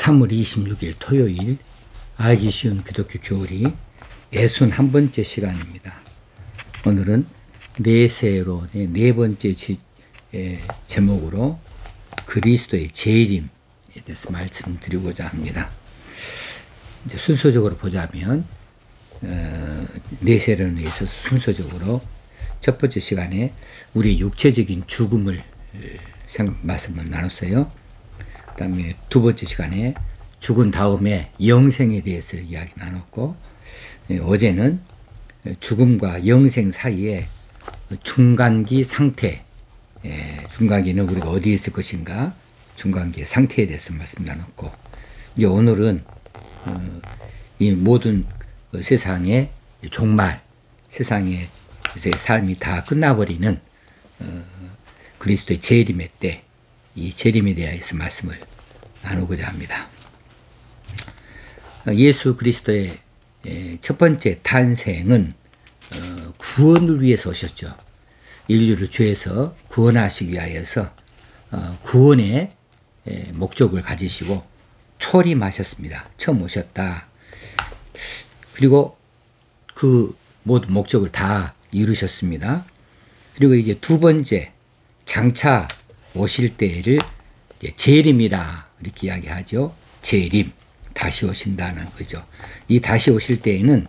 3월 26일 토요일 알기 쉬운 기독교 교리 61번째 시간입니다. 오늘은 내세로의 네 번째 제목으로 그리스도의 재림에 대해서 말씀드리고자 합니다. 이제 순서적으로 보자면 내세론에 있어서 순서적으로 첫 번째 시간에 우리 육체적인 죽음을 말씀을 나눴어요. 그 다음에 두 번째 시간에 죽은 다음에 영생에 대해서 이야기 나눴고, 어제는 죽음과 영생 사이에 중간기 상태, 중간기는 우리가 어디에 있을 것인가, 중간기의 상태에 대해서 말씀 나눴고, 이제 오늘은 이 모든 세상의 종말, 세상의 삶이 다 끝나버리는 그리스도의 재림의 때, 이 재림에 대해서 말씀을 나누고자 합니다. 예수 그리스도의 첫 번째 탄생은 구원을 위해서 오셨죠. 인류를 죄에서 구원하시기 위하여서 구원의 목적을 가지시고 초림하셨습니다. 처음 오셨다. 그리고 그 모든 목적을 다 이루셨습니다. 그리고 이제 두 번째 장차 오실 때를 재림이다 이렇게 이야기하죠. 재림, 다시 오신다는 거죠. 이 다시 오실 때에는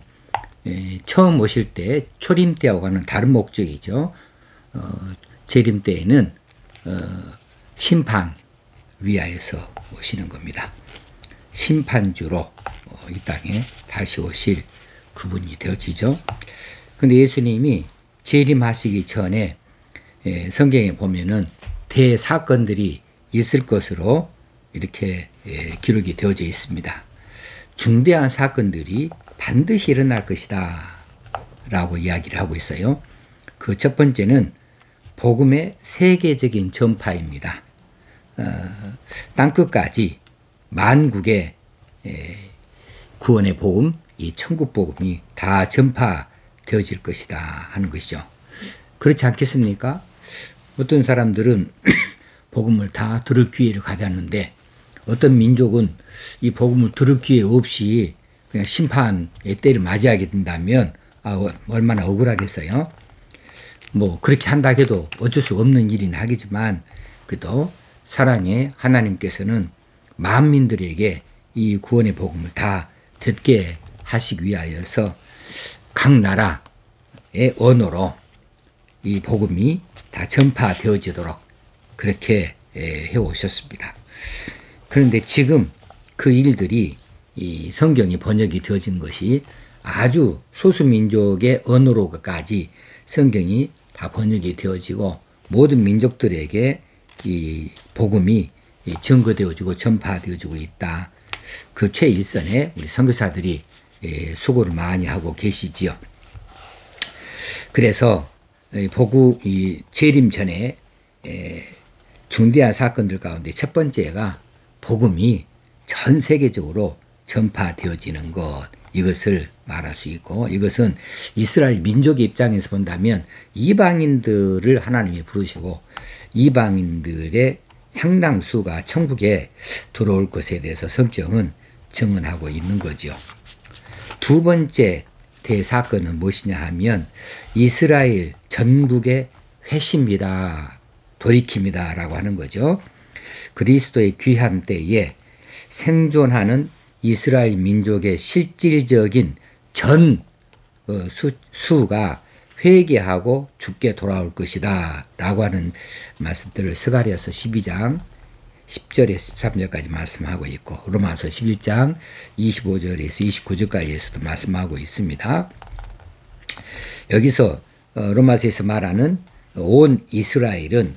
처음 오실 때 초림 때하고는 다른 목적이죠. 재림 때에는 심판 위하여서 오시는 겁니다. 심판주로 이 땅에 다시 오실 그분이 되어지죠. 그런데 예수님이 재림하시기 전에 성경에 보면은 대사건들이 있을 것으로 이렇게 기록이 되어져 있습니다. 중대한 사건들이 반드시 일어날 것이다 라고 이야기를 하고 있어요. 그 첫 번째는 복음의 세계적인 전파입니다. 땅끝까지 만국의 구원의 복음, 이 천국 복음이 다 전파되어질 것이다 하는 것이죠. 그렇지 않겠습니까? 어떤 사람들은 복음을 다 들을 기회를 가졌는데 어떤 민족은 이 복음을 들을 기회 없이 그냥 심판의 때를 맞이하게 된다면 얼마나 억울하겠어요. 뭐 그렇게 한다 해도 어쩔 수 없는 일이긴 하겠지만 그래도 사랑의 하나님께서는 만민들에게 이 구원의 복음을 다 듣게 하시기 위하여서 각 나라의 언어로 이 복음이 다 전파되어지도록 그렇게 해오셨습니다. 그런데 지금 그 일들이 이 성경이 번역이 되어진 것이 아주 소수민족의 언어로까지 성경이 다 번역이 되어지고 모든 민족들에게 이 복음이 증거되어지고 전파되어지고 있다. 그 최일선에 우리 선교사들이 수고를 많이 하고 계시지요. 그래서 이 재림 전에 중대한 사건들 가운데 첫 번째가 복음이 전 세계적으로 전파되어지는 것, 이것을 말할 수 있고, 이것은 이스라엘 민족의 입장에서 본다면 이방인들을 하나님이 부르시고 이방인들의 상당수가 천국에 들어올 것에 대해서 성경은 증언하고 있는 거죠. 두 번째 대사건은 무엇이냐 하면 이스라엘 전국의 회심이다, 돌이킴이다 라고 하는 거죠. 그리스도의 귀한 때에 생존하는 이스라엘 민족의 실질적인 전 수가 회개하고 죽게 돌아올 것이다 라고 하는 말씀들을 스가랴서 12장 10절에서 13절까지 말씀하고 있고 로마서 11장 25절에서 29절까지에서도 말씀하고 있습니다. 여기서 로마서에서 말하는 온 이스라엘은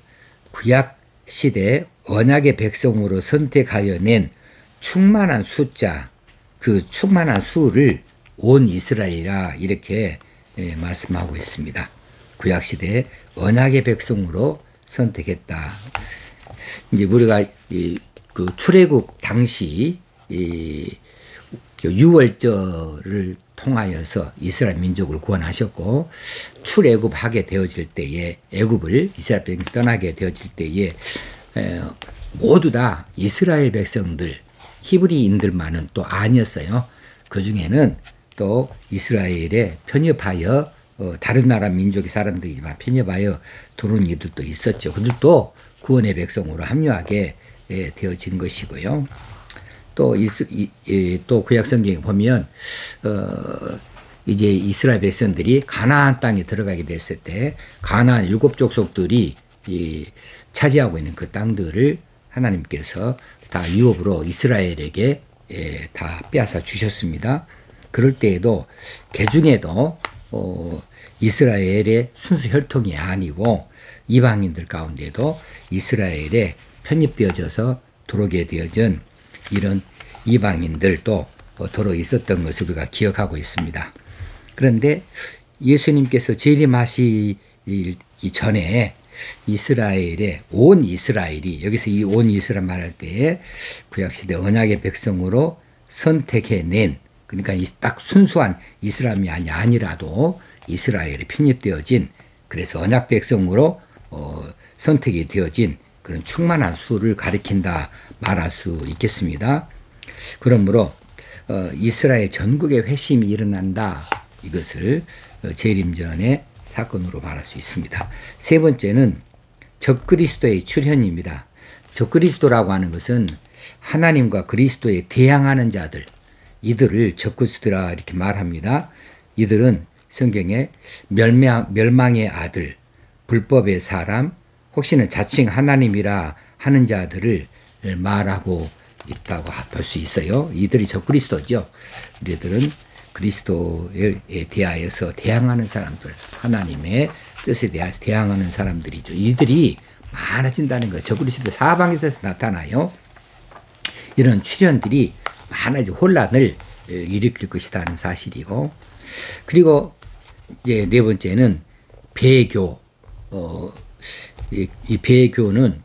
구약 시대 언약의 백성으로 선택하여 낸 충만한 숫자, 그 충만한 수를 온 이스라엘이라 이렇게 말씀하고 있습니다. 구약 시대 언약의 백성으로 선택했다. 이제 우리가 그 출애굽 당시 유월절을 통하여서 이스라엘 민족을 구원하셨고 출애굽하게 되어질 때에 애굽을 이스라엘 백성이 떠나게 되어질 때에 모두 다 이스라엘 백성들 히브리인들만은 또 아니었어요. 그 중에는 또 이스라엘에 편입하여 다른 나라 민족의 사람들이지만 편입하여 들어온 이들도 있었죠. 그들도 구원의 백성으로 합류하게 되어진 것이고요. 또 구약 성경에 보면 이제 이스라엘 백성들이 가나안 땅에 들어가게 됐을 때 가나안 7족속들이 차지하고 있는 그 땅들을 하나님께서 다 유업으로 이스라엘에게 다 빼앗아 주셨습니다. 그럴 때에도 개중에도 이스라엘의 순수 혈통이 아니고 이방인들 가운데도 이스라엘에 편입되어져서 들어오게 되어진 이런 이방인들도 들어 있었던 것을 우리가 기억하고 있습니다. 그런데 예수님께서 재림하시기 전에 이스라엘의 온 이스라엘이, 여기서 이 온 이스라엘 말할 때에 구약시대 언약의 백성으로 선택해낸, 그러니까 딱 순수한 이스라엘이 아니라도 이스라엘에 편입되어진, 그래서 언약 백성으로 선택이 되어진 그런 충만한 수를 가리킨다 말할 수 있겠습니다. 그러므로 이스라엘 전국에 회심이 일어난다, 이것을 재림전의 사건으로 말할 수 있습니다. 세 번째는 적그리스도의 출현입니다. 적그리스도라고 하는 것은 하나님과 그리스도에 대항하는 자들, 이들을 적그리스도라 이렇게 말합니다. 이들은 성경에 멸망의 아들, 불법의 사람, 혹시는 자칭 하나님이라 하는 자들을 말하고 있다고 볼 수 있어요. 이들이 적그리스도죠. 우리들은 그리스도에 대하여서 대항하는 사람들, 하나님의 뜻에 대해서 대항하는 사람들이죠. 이들이 많아진다는 거예요. 적그리스도 사방에서 나타나요. 이런 출현들이 많아지고 혼란을 일으킬 것이라는 사실이고, 그리고 이제 네 번째는 배교. 이 배교는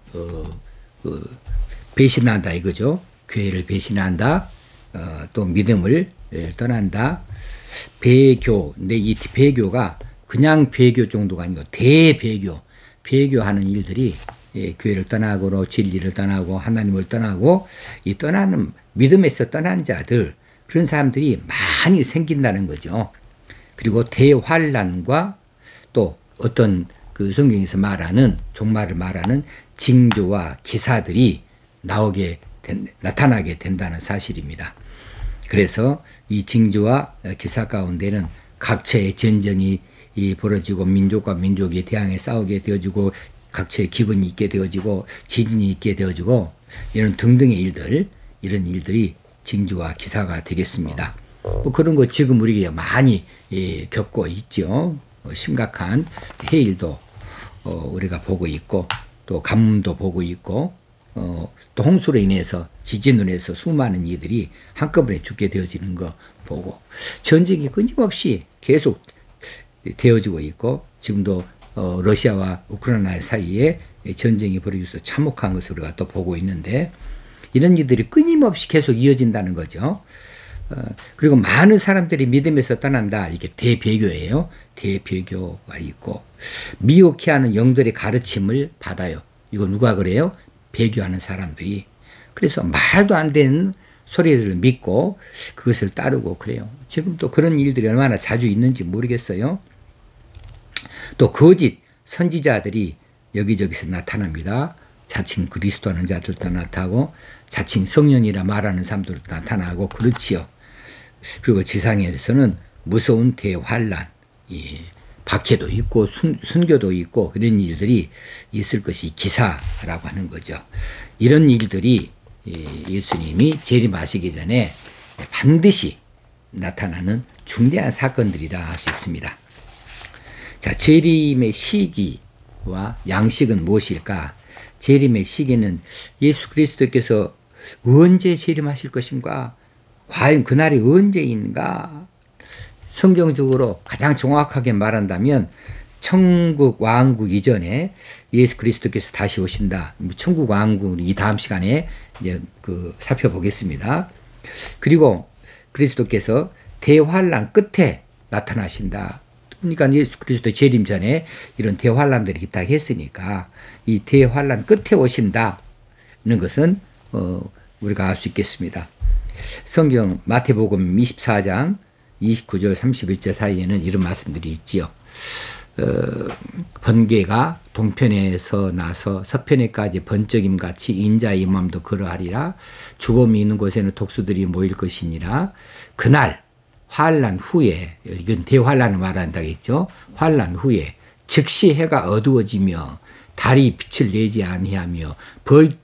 배신한다 이거죠. 교회를 배신한다. 또 믿음을 떠난다. 배교. 근데 이 배교가 그냥 배교 정도가 아니고 대배교. 배교하는 일들이 교회를 떠나고 진리를 떠나고 하나님을 떠나고 이 떠나는 믿음에서 떠난 자들, 그런 사람들이 많이 생긴다는 거죠. 그리고 대환란과 또 어떤 그 성경에서 말하는 종말을 말하는 징조와 기사들이 나타나게 된다는 사실입니다. 그래서 이 징조와 기사 가운데는 각처의 전쟁이 벌어지고 민족과 민족이 대항해 싸우게 되어지고 각처의 기근이 있게 되어지고 지진이 있게 되어지고 이런 등등의 일들, 이런 일들이 징조와 기사가 되겠습니다. 뭐 그런 거 지금 우리가 많이 겪고 있죠. 심각한 해일도 우리가 보고 있고 또 가뭄도 보고 있고 또 홍수로 인해서 지진으로 인해서 수많은 이들이 한꺼번에 죽게 되어지는 거 보고 전쟁이 끊임없이 계속 되어지고 있고 지금도 러시아와 우크라이나 사이에 전쟁이 벌어져서 참혹한 것을 우리가 또 보고 있는데 이런 일들이 끊임없이 계속 이어진다는 거죠. 그리고 많은 사람들이 믿음에서 떠난다. 이게 대배교예요. 대배교가 있고 미혹해 하는 영들의 가르침을 받아요. 이거 누가 그래요? 배교하는 사람들이. 그래서 말도 안 되는 소리를 믿고 그것을 따르고 그래요. 지금도 그런 일들이 얼마나 자주 있는지 모르겠어요. 또 거짓 선지자들이 여기저기서 나타납니다. 자칭 그리스도하는 자들도 나타나고 자칭 성령이라 말하는 사람들도 나타나고 그렇지요. 그리고 지상에서는 무서운 대환란, 박해도 있고 순교도 있고 그런 일들이 있을 것이 기사라고 하는 거죠. 이런 일들이 예수님이 재림하시기 전에 반드시 나타나는 중대한 사건들이라 할 수 있습니다. 자, 재림의 시기와 양식은 무엇일까? 재림의 시기는 예수 그리스도께서 언제 재림하실 것인가? 과연 그날이 언제인가? 성경적으로 가장 정확하게 말한다면 천국 왕국 이전에 예수 그리스도께서 다시 오신다. 천국 왕국은 이 다음 시간에 이제 살펴보겠습니다. 그리고 그리스도께서 대환란 끝에 나타나신다. 그러니까 예수 그리스도 재림 전에 이런 대환란들이 있다고 했으니까 이 대환란 끝에 오신다는 것은 우리가 알 수 있겠습니다. 성경 마태복음 24장 29절 31절 사이에는 이런 말씀들이 있지요. 번개가 동편에서 나서 서편에까지 번쩍임 같이 인자의 임함도 그러하리라. 죽음이 있는 곳에는 독수들이 모일 것이니라. 그날 환란 후에, 이건 대환란을 말한다고 했죠. 환란 후에 즉시 해가 어두워지며 달이 빛을 내지 아니하며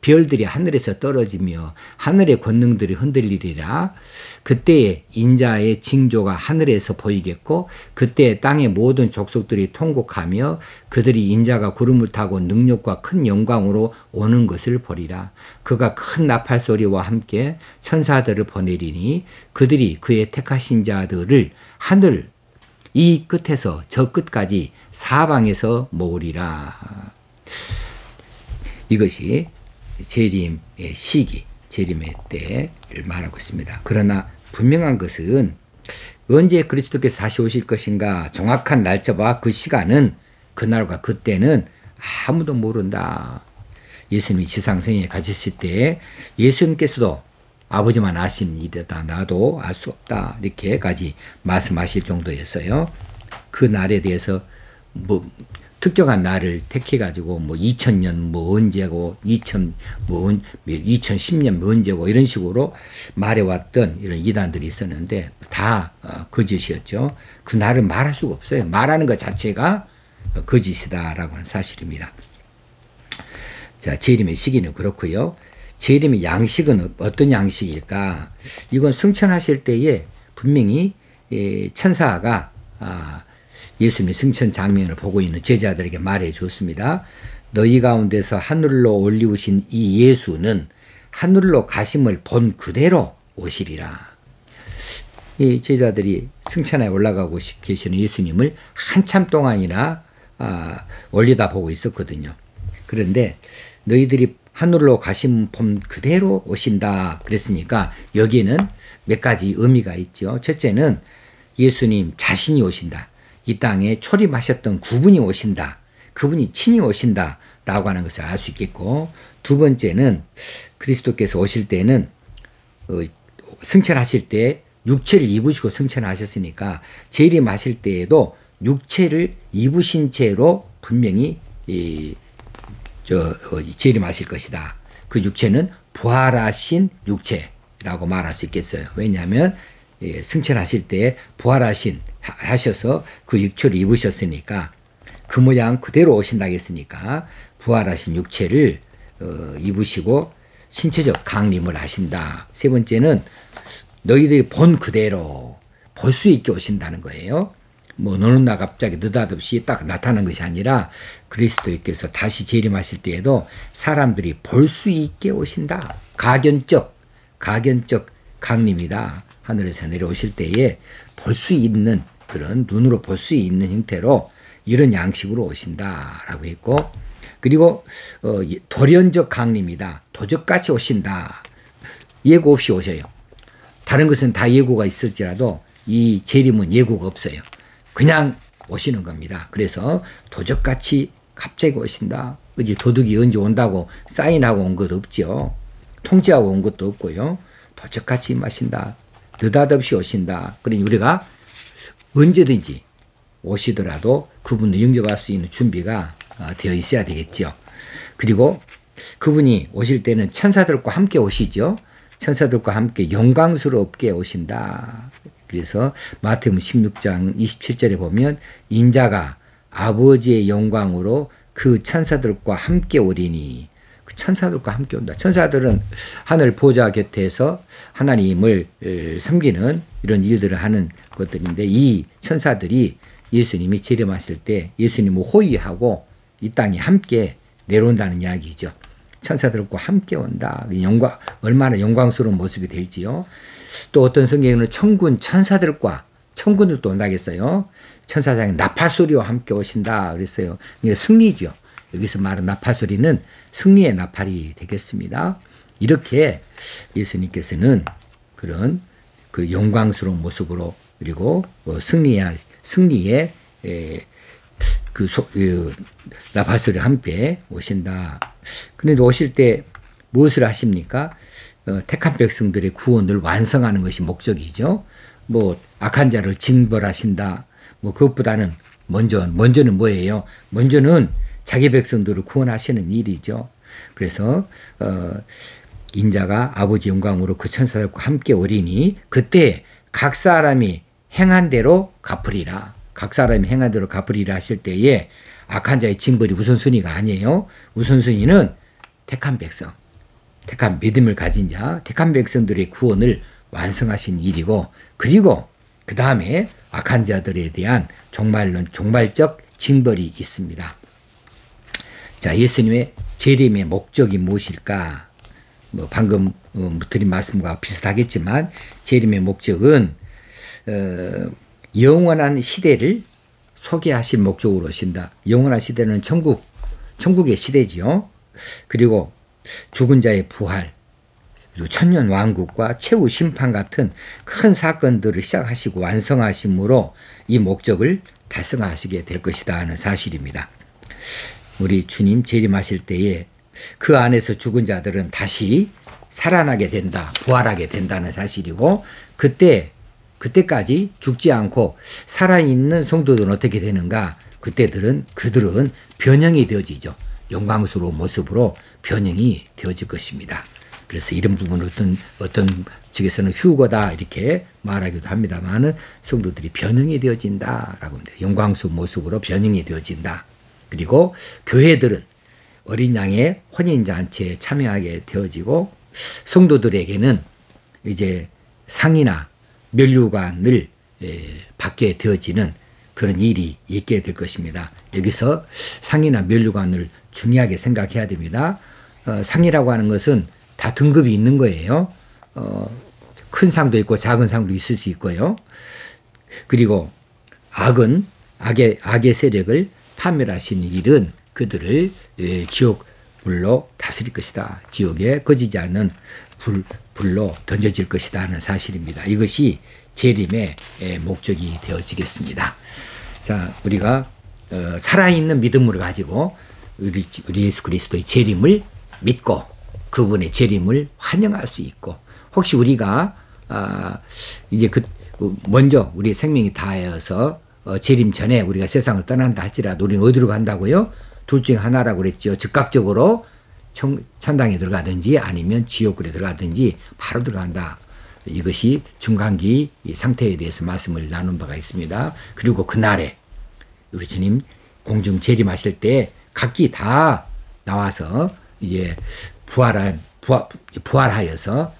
별들이 하늘에서 떨어지며 하늘의 권능들이 흔들리리라. 그때에 인자의 징조가 하늘에서 보이겠고 그때 땅의 모든 족속들이 통곡하며 그들이 인자가 구름을 타고 능력과 큰 영광으로 오는 것을 보리라. 그가 큰 나팔 소리와 함께 천사들을 보내리니 그들이 그의 택하신 자들을 하늘 이 끝에서 저 끝까지 사방에서 모으리라. 이것이 재림의 시기, 재림의 때를 말하고 있습니다. 그러나 분명한 것은 언제 그리스도께서 다시 오실 것인가 정확한 날짜와 그 시간은 그날과 그때는 아무도 모른다. 예수님이 지상생에 가셨을 때 예수님께서도 아버지만 아시는 일이다. 나도 알 수 없다. 이렇게까지 말씀하실 정도였어요. 그 날에 대해서 특정한 날을 택해가지고 2000년 언제고 2010년 언제고 이런 식으로 말해왔던 이런 이단들이 있었는데 다 거짓이었죠. 그 날을 말할 수가 없어요. 말하는 것 자체가 거짓이다라고 하는 사실입니다. 자, 재림의 시기는 그렇고요. 재림의 양식은 어떤 양식일까? 이건 승천하실 때에 분명히 천사가 예수님의 승천 장면을 보고 있는 제자들에게 말해 줬습니다. 너희 가운데서 하늘로 올리우신 이 예수는 하늘로 가심을 본 그대로 오시리라. 이 제자들이 승천에 올라가고 계시는 예수님을 한참 동안이나 올리다 보고 있었거든요. 그런데 너희들이 하늘로 가심 본 그대로 오신다 그랬으니까 여기에는 몇 가지 의미가 있죠. 첫째는 예수님 자신이 오신다. 이 땅에 초림하셨던 그분이 오신다. 그분이 친히 오신다. 라고 하는 것을 알 수 있겠고, 두 번째는 그리스도께서 오실 때는 승천하실 때 육체를 입으시고 승천하셨으니까 재림하실 때에도 육체를 입으신 채로 분명히 재림하실 것이다. 그 육체는 부활하신 육체라고 말할 수 있겠어요. 왜냐하면 승천하실 때 부활하셔서 그 육체를 입으셨으니까 그 모양 그대로 오신다고 했으니까 부활하신 육체를 입으시고 신체적 강림을 하신다. 세 번째는 너희들이 본 그대로 볼 수 있게 오신다는 거예요. 너는 나 갑자기 느닷없이 딱 나타나는 것이 아니라 그리스도께서 다시 재림하실 때에도 사람들이 볼 수 있게 오신다. 가견적 강림이다. 하늘에서 내려오실 때에 볼 수 있는 그런 눈으로 볼 수 있는 형태로 이런 양식으로 오신다라고 했고, 그리고 돌연적 강림이다. 도적같이 오신다. 예고 없이 오셔요. 다른 것은 다 예고가 있을지라도 이 재림은 예고가 없어요. 그냥 오시는 겁니다. 그래서 도적같이 갑자기 오신다. 그지? 도둑이 언제 온다고 사인하고 온 것도 없죠. 통지하고 온 것도 없고요. 도적같이 임하신다. 느닷없이 오신다. 그러니 우리가 언제든지 오시더라도 그분을 영접할 수 있는 준비가 되어 있어야 되겠죠. 그리고 그분이 오실 때는 천사들과 함께 오시죠. 천사들과 함께 영광스럽게 오신다. 그래서 마태복음 16장 27절에 보면 인자가 아버지의 영광으로 그 천사들과 함께 오리니, 그 천사들과 함께 온다. 천사들은 하늘 보좌 곁에서 하나님을 섬기는 이런 일들을 하는 것들인데, 이 천사들이 예수님이 재림하실 때 예수님을 호위하고 이 땅에 함께 내려온다는 이야기죠. 천사들과 함께 온다. 얼마나 영광스러운 모습이 될지요. 또 어떤 성경에는 천군 천사들과 천군들도 온다겠어요. 천사장의 나팔소리와 함께 오신다 그랬어요. 이게 승리죠. 여기서 말하는 나팔소리는 승리의 나팔이 되겠습니다. 이렇게 예수님께서는 그런 그 영광스러운 모습으로, 그리고 승리의 나팔소리와 함께 오신다. 그런데 오실 때 무엇을 하십니까? 택한 백성들의 구원을 완성하는 것이 목적이죠. 뭐 악한 자를 징벌하신다. 뭐 그것보다는 먼저는 뭐예요? 먼저는 자기 백성들을 구원하시는 일이죠. 그래서 인자가 아버지 영광으로 그 천사들과 함께 오리니 그때 각 사람이 행한 대로 갚으리라. 각 사람이 행한 대로 갚으리라 하실 때에 악한 자의 징벌이 우선순위가 아니에요. 우선순위는 택한 백성, 택한 믿음을 가진 자, 택한 백성들의 구원을 완성하신 일이고, 그리고 그 다음에 악한 자들에 대한 종말적 징벌이 있습니다. 자, 예수님의 재림의 목적이 무엇일까? 뭐 방금 드린 말씀과 비슷하겠지만 재림의 목적은 영원한 시대를 소개하실 목적으로 오신다. 영원한 시대는 천국의 시대지요. 그리고 죽은 자의 부활, 그리고 천년 왕국과 최후 심판 같은 큰 사건들을 시작하시고 완성하심으로 이 목적을 달성하시게 될 것이다 하는 사실입니다. 우리 주님 재림하실 때에 그 안에서 죽은 자들은 다시 살아나게 된다, 부활하게 된다는 사실이고, 그때까지 죽지 않고 살아있는 성도들은 어떻게 되는가? 그들은 변형이 되어지죠. 영광스러운 모습으로 변형이 되어질 것입니다. 그래서 이런 부분은 어떤 측에서는 휴거다 이렇게 말하기도 합니다만 성도들이 변형이 되어진다라고 합니다. 영광스러운 모습으로 변형이 되어진다. 그리고 교회들은 어린 양의 혼인잔치에 참여하게 되어지고, 성도들에게는 이제 상이나 면류관을 받게 되어지는 그런 일이 있게 될 것입니다. 여기서 상이나 면류관을 중요하게 생각해야 됩니다. 상이라고 하는 것은 다 등급이 있는 거예요. 큰 상도 있고 작은 상도 있을 수 있고요. 그리고 악의 세력을 파멸하시는 일은 그들을 지옥 불로 다스릴 것이다. 지옥에 꺼지지 않는 불로 던져질 것이다 하는 사실입니다. 이것이 재림의 목적이 되어지겠습니다. 자, 우리가 살아있는 믿음을 가지고 우리 예수 그리스도의 재림을 믿고 그분의 재림을 환영할 수 있고, 혹시 우리가 이제 먼저 우리의 생명이 다하여서 재림 전에 우리가 세상을 떠난다 할지라도 우리는 어디로 간다고요? 둘 중에 하나라고 그랬죠. 즉각적으로 천당에 들어가든지 아니면 지옥굴에 들어가든지 바로 들어간다. 이것이 중간기 상태에 대해서 말씀을 나눈 바가 있습니다. 그리고 그날에 우리 주님 공중 재림하실 때 각기 다 나와서 이제 부활하여서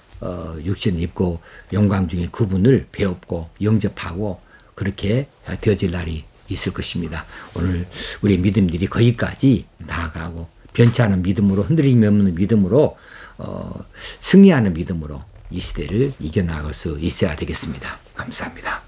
육신을 입고 영광 중에 그분을 배웁고 영접하고 그렇게 되어질 날이 있을 것입니다. 오늘 우리의 믿음들이 거기까지 나아가고 변치 않은 믿음으로, 흔들림이 없는 믿음으로, 승리하는 믿음으로 이 시대를 이겨나갈 수 있어야 되겠습니다. 감사합니다.